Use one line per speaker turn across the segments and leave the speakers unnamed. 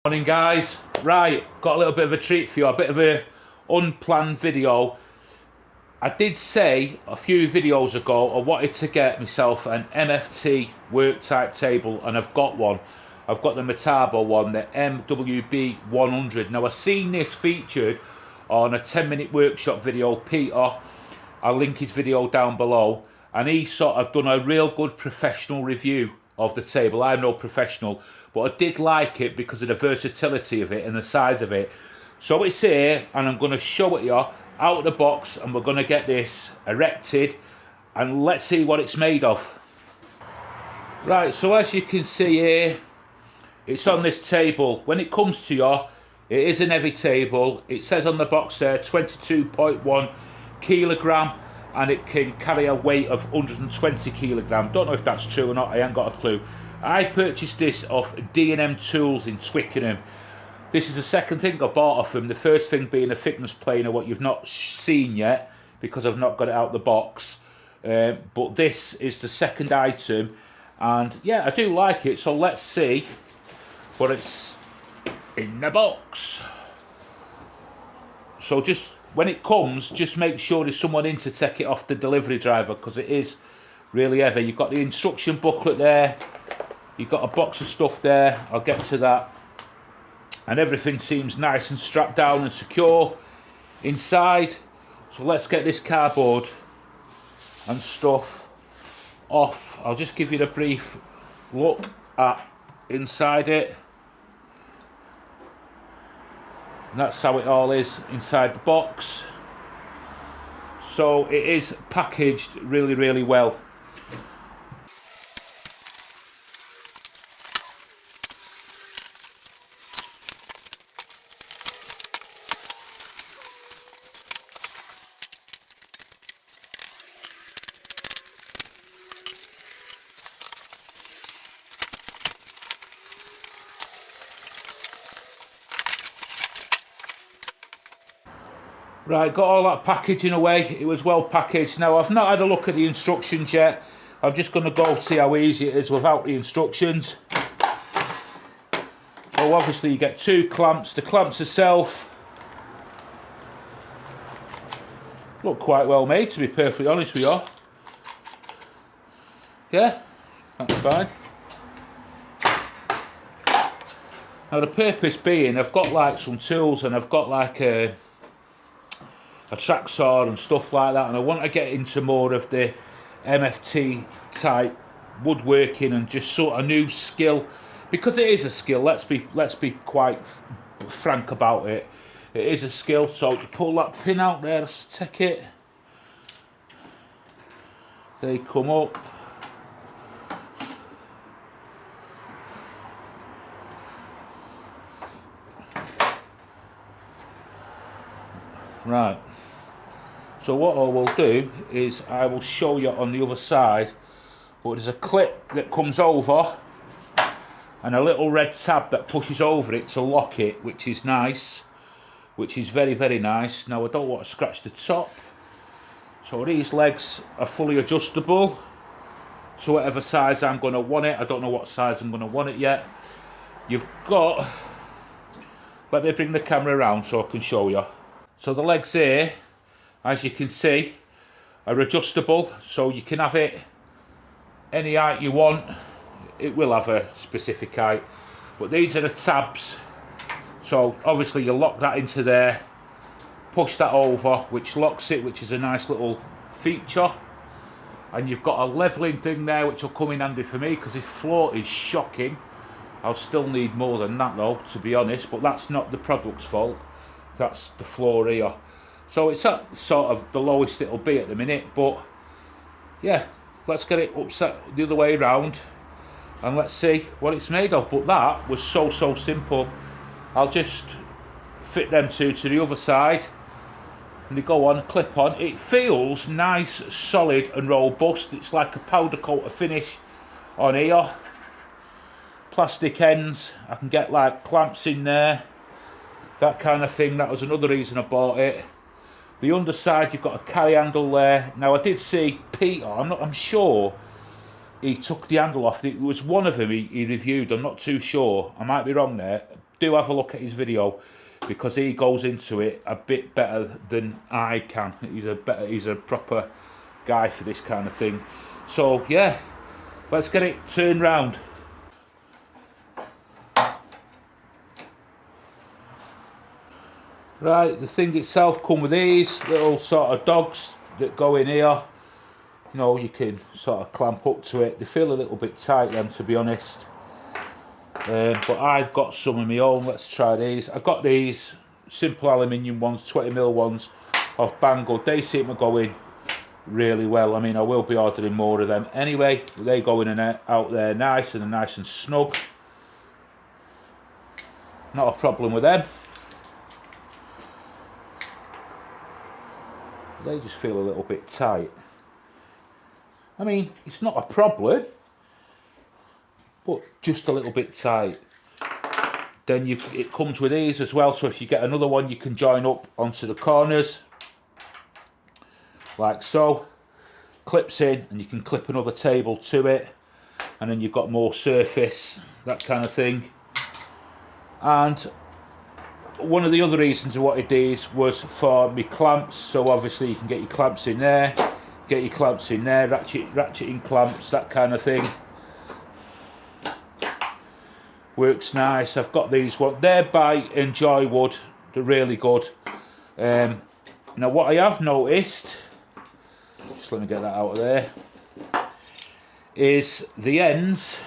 Morning guys, right, got a little bit of a treat for you, a bit of a unplanned video. I did say a few videos ago I wanted to get myself an MFT work type table, and I've got one. I've got the Metabo one, the MWB 100. Now I've seen this featured on a 10-minute workshop video. Peter, I'll link his video down below, and he sort of done a real good professional review of the table. I'm no professional, but I did like it because of the versatility of it and the size of it. So it's here, and I'm going to show it you out of the box, and we're going to get this erected, and let's see what it's made of. Right, so as you can see here, it's on this table. When it comes to you, it is an heavy table. It says on the box there 22.1 kilogram, and it can carry a weight of 120 kilogram. Don't know if that's true or not, I ain't got a clue. I purchased this off D&M Tools in Twickenham. This is the second thing I bought off them. The first thing being a thickness planer, what you've not seen yet because I've not got it out the box. But this is the second item, and yeah, I do like it. So let's see what it's in the box. So just when it comes, just make sure there's someone in to take it off the delivery driver, because it is really heavy. You've got the instruction booklet there, you've got a box of stuff there, I'll get to that, and everything seems nice and strapped down and secure inside. So let's get this cardboard and stuff off. I'll just give you a brief look at inside it. And that's how it all is inside the box. So it is packaged really, really well. Right, got all that packaging away. It was well packaged. Now I've not had a look at the instructions yet. I'm just going to go see how easy it is without the instructions. So obviously you get two clamps. The clamps itself look quite well made, to be perfectly honest with you. Yeah, that's fine. Now the purpose being, I've got like some tools, and I've got like a track saw and stuff like that, and I want to get into more of the MFT type woodworking and just sort of new skill, because it is a skill. Let's be quite frank about it. It is a skill. So you pull that pin out there, let's take it. They come up. Right. So what I will do is I will show you on the other side, but there's a clip that comes over and a little red tab that pushes over it to lock it, which is nice, which is very, very nice. Now I don't want to scratch the top, so these legs are fully adjustable to whatever size I'm going to want it. I don't know what size I'm going to want it yet. You've got, let me bring the camera around so I can show you. So the legs here, as you can see, are adjustable, so you can have it any height you want. It will have a specific height, but these are the tabs. So obviously you lock that into there, push that over, which locks it, which is a nice little feature. And you've got a leveling thing there, which will come in handy for me, because this floor is shocking. I'll still need more than that though, to be honest, but that's not the product's fault. That's the floor here. So it's at sort of the lowest it'll be at the minute, but yeah, let's get it upset the other way around and let's see what it's made of. But that was so simple. I'll just fit them two to the other side, and they go on, clip on. It feels nice, solid and robust. It's like a powder coat of finish on here. Plastic ends, I can get like clamps in there, that kind of thing. That was another reason I bought it. The underside, you've got a carry handle there. Now I did see Peter, I'm sure he took the handle off. It was one of them he reviewed, I'm not too sure. I might be wrong there. do have a look at his video, because he goes into it a bit better than I can. He's a proper guy for this kind of thing. So yeah, let's get it turned round. Right, the thing itself come with these little sort of dogs that go in here. You know, you can sort of clamp up to it. They feel a little bit tight, them, to be honest. But I've got some of my own. Let's try these. I've got these simple aluminium ones, 20mm ones off Banggood. They seem to go in really well. I mean, I will be ordering more of them anyway. They go in and out there nice and snug. Not a problem with them. They just feel a little bit tight. I mean, it's not a problem, but just a little bit tight. Then it comes with these as well, so if you get another one, you can join up onto the corners, like so. Clips in, and you can clip another table to it, and then you've got more surface, that kind of thing. And one of the other reasons I wanted these was for my clamps, so obviously you can get your clamps in there, ratcheting clamps, that kind of thing. Works nice. I've got these ones. They're by Enjoy Wood. They're really good. Now what I have noticed, just let me get that out of there, is the ends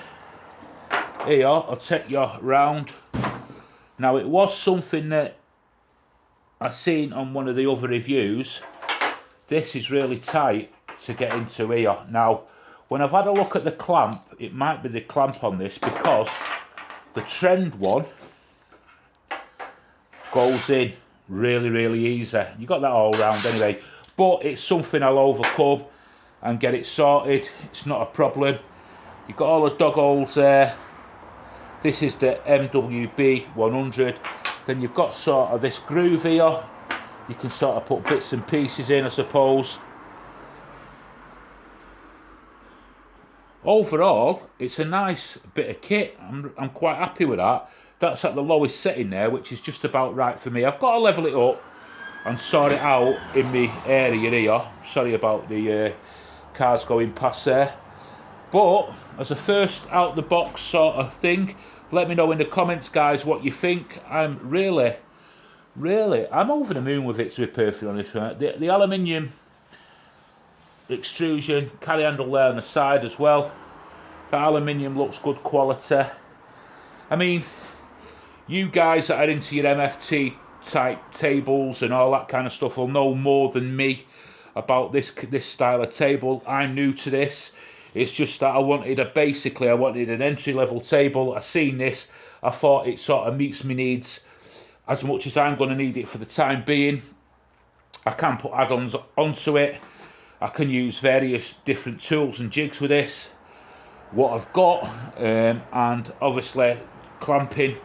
here. I'll take you round. Now it was something that I seen on one of the other reviews. This is really tight to get into here. Now when I've had a look at the clamp, it might be the clamp on this, because the trend one goes in really easy. You got that all round anyway, but it's something I'll overcome and get it sorted. It's not a problem. You've got all the dog holes there. This is the MWB 100. Then you've got sort of this groove here. You can sort of put bits and pieces in, I suppose. Overall, it's a nice bit of kit. I'm quite happy with that. That's at the lowest setting there, which is just about right for me. I've got to level it up and sort it out in my area here. Sorry about the cars going past there. But as a first out the box sort of thing, let me know in the comments, guys, what you think. I'm really, I'm over the moon with it, to be perfectly honest. The aluminium extrusion, carry handle there on the side as well. The aluminium looks good quality. I mean, you guys that are into your MFT type tables and all that kind of stuff will know more than me about this style of table. I'm new to this. It's just that I wanted an entry-level table. I seen this, I thought it sort of meets my needs as much as I'm going to need it for the time being. I can put add-ons onto it. I can use various different tools and jigs with this. What I've got, and obviously clamping,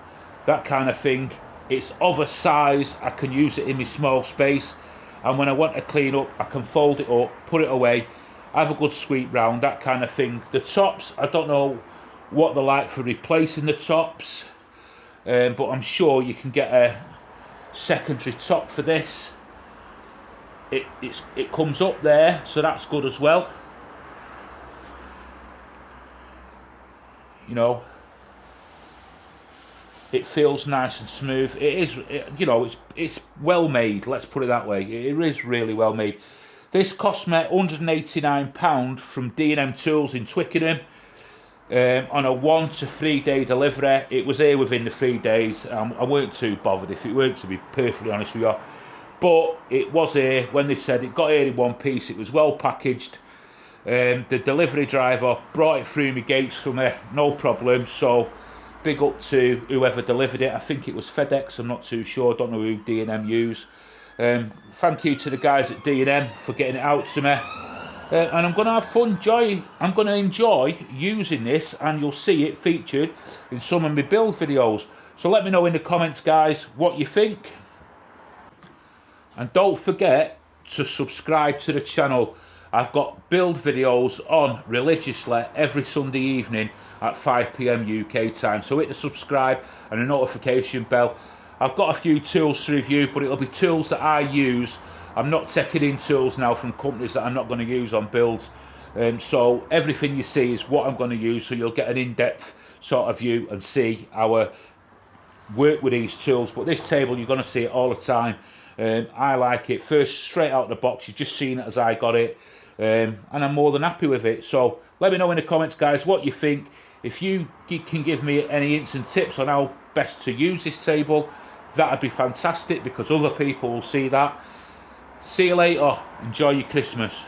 that kind of thing. It's of a size, I can use it in my small space. And when I want to clean up, I can fold it up, put it away, have a good sweep round, that kind of thing. The tops, I don't know what they're like for replacing the tops, but I'm sure you can get a secondary top for this. It comes up there, so that's good as well. You know, it feels nice and smooth. It is, you know, it's well made. Let's put it that way. It is really well made. This cost me £189 from D&M Tools in Twickenham on a 1 to 3 day delivery. It was here within the 3 days. I weren't too bothered if it weren't, to be perfectly honest with you. But it was here when they said it got here in one piece. It was well packaged. The delivery driver brought it through my gates for me, no problem. So big up to whoever delivered it. I think it was FedEx, I'm not too sure. I don't know who D&M use. Thank you to the guys at D&M for getting it out to me. And I'm going to have fun, I'm going to enjoy using this, and you'll see it featured in some of my build videos. So let me know in the comments, guys, what you think. And don't forget to subscribe to the channel. I've got build videos on religiously every Sunday evening at 5 PM UK time. So hit the subscribe and the notification bell. I've got a few tools to review, but it'll be tools that I use. I'm not taking in tools now from companies that I'm not going to use on builds. So everything you see is what I'm going to use, so you'll get an in-depth sort of view and see our work with these tools. But this table, you're going to see it all the time. I like it. First, straight out of the box, you've just seen it as I got it, and I'm more than happy with it. So let me know in the comments, guys, what you think. If you can give me any hints and tips on how best to use this table, that'd be fantastic, because other people will see that. See you later. Enjoy your Christmas.